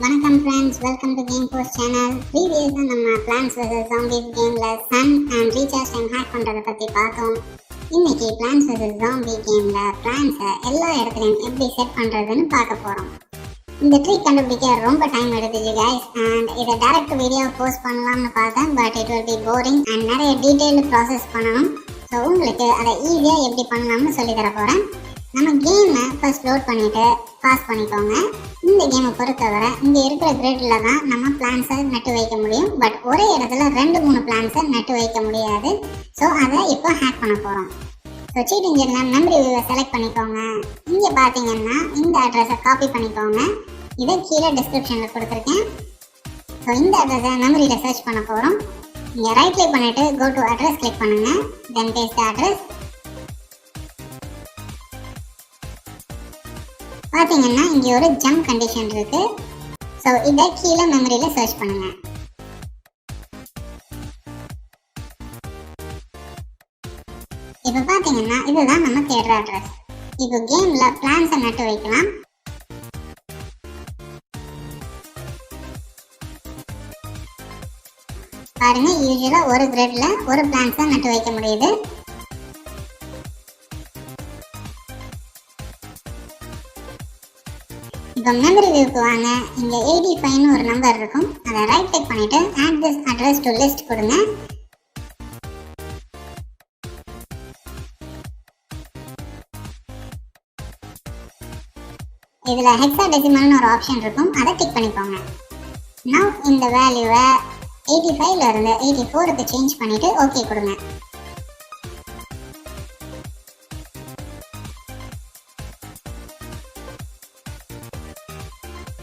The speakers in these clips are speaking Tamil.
வணக்கம் friends, welcome to game post channel. ப்ரீவியஸாக நம்ம பிளான்ஸ் vs ஜாம்பிஸ் கேமில் sun and recharge time hack பண்ணுறதை பற்றி பார்த்தோம். இன்னைக்கு பிளான்ஸ் vs ஜாம்பி கேமில் பிளான்ஸை எல்லா இடத்துலையும் எப்படி செட் பண்ணுறதுன்னு பார்க்க போகிறோம். இந்த ட்ரிக் கண்டுபிடிக்க ரொம்ப டைம் எடுத்துச்சு கைஸ், அண்ட் இதை டேரக்ட் வீடியோ போஸ்ட் பண்ணலாம்னு பார்த்தேன். But it will be boring and நிறைய டீட்டெயில் ப்ராசஸ் பண்ணணும். ஸோ உங்களுக்கு அதை ஈஸியாக எப்படி பண்ணலாம்னு சொல்லி தர போகிறேன். நம்ம கேமை ஃபர்ஸ்ட் லோட் பண்ணிவிட்டு பாஸ் பண்ணிக்கோங்க. இந்த கேமை பொறுத்தவரை இங்கே இருக்கிற கிரிட்டில் தான் நம்ம பிளான்ஸை நட்டு வைக்க முடியும். பட் ஒரே இடத்துல 2-3 பிளான்ஸை நட்டு வைக்க முடியாது. ஸோ அதை இப்போ ஹேக் பண்ண போகிறோம். ஸோ சீட் இன்ஜினில் மெமரி வியூவை செலக்ட் பண்ணிக்கோங்க. இங்கே பார்த்தீங்கன்னா இந்த அட்ரஸை காப்பி பண்ணிக்கோங்க. இதை கீழே டிஸ்கிரிப்ஷனில் கொடுத்துருக்கேன். ஸோ இந்த அட்ரஸை மெமரியில் சர்ச் பண்ண போகிறோம். இங்கே ரைட் கிளிக் பண்ணிவிட்டு கோ டு அட்ரஸ் கிளிக் பண்ணுங்கள். தென் பேஸ்ட் த அட்ரஸ். பார்த்தீங்கன்னா இங்கே ஒரு ஜம்ப் கண்டிஷன் இருக்கு. ஸோ இதை கீழே மெமரியில் சர்ச் பண்ணுங்க. இப்போ பார்த்தீங்கன்னா இதுதான் நம்ம தேடுற அட்ரஸ். இப்போ கேமில் பிளான்ஸை நட்டு வைக்கலாம். பாருங்க, யூஸ்வலாக ஒரு கிரிட்ல ஒரு பிளான்ஸை நட்டு வைக்க முடியுது. இப்போ மெமரி வியூக்கு வாங்க. இங்கே 85ன்னு ஒரு நம்பர் இருக்கும். அதை ரைட் கிளிக் பண்ணிட்டு add this address to list கொடுங்க. இதில் ஹெக்ஸாடெசிமல்னு ஒரு ஆப்ஷன் இருக்கும். அதை டிக் பண்ணிக்கோங்க. நவ் இந்த வேல்யூவை 85ல இருந்து 84க்கு சேஞ்ச் பண்ணிட்டு ஓகே கொடுங்க.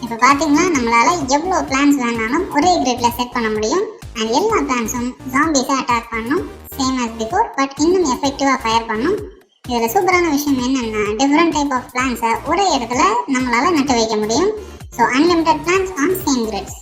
இப்போ பார்த்தீங்கன்னா நம்மளால எவ்வளோ பிளான்ஸ் வேணாலும் ஒரே கிரிட்ல செட் பண்ண முடியும். அண்ட் எல்லா பிளான்ஸும் ஜாம்பிஸை அட்டாக் பண்ணும், சேம் ஆஸ் பிஃபோர். பட் இன்னும் எஃபெக்டிவாக ஃபயர் பண்ணும். இதில் சூப்பரான விஷயம் என்னென்னா டிஃப்ரெண்ட் டைப் ஆஃப் பிளான்ஸை ஒரே இடத்துல நம்மளால நட்டு வைக்க முடியும். So unlimited plans on same grids.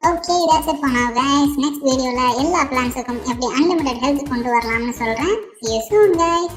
Okay, that's it for now guys. next வீடியோல எல்லா பிளான்ஸுக்கும் எப்படி அன்லிமிட்டட் ஹெல்த் கொண்டு வரலாம்னு சொல்றேன். see you soon guys.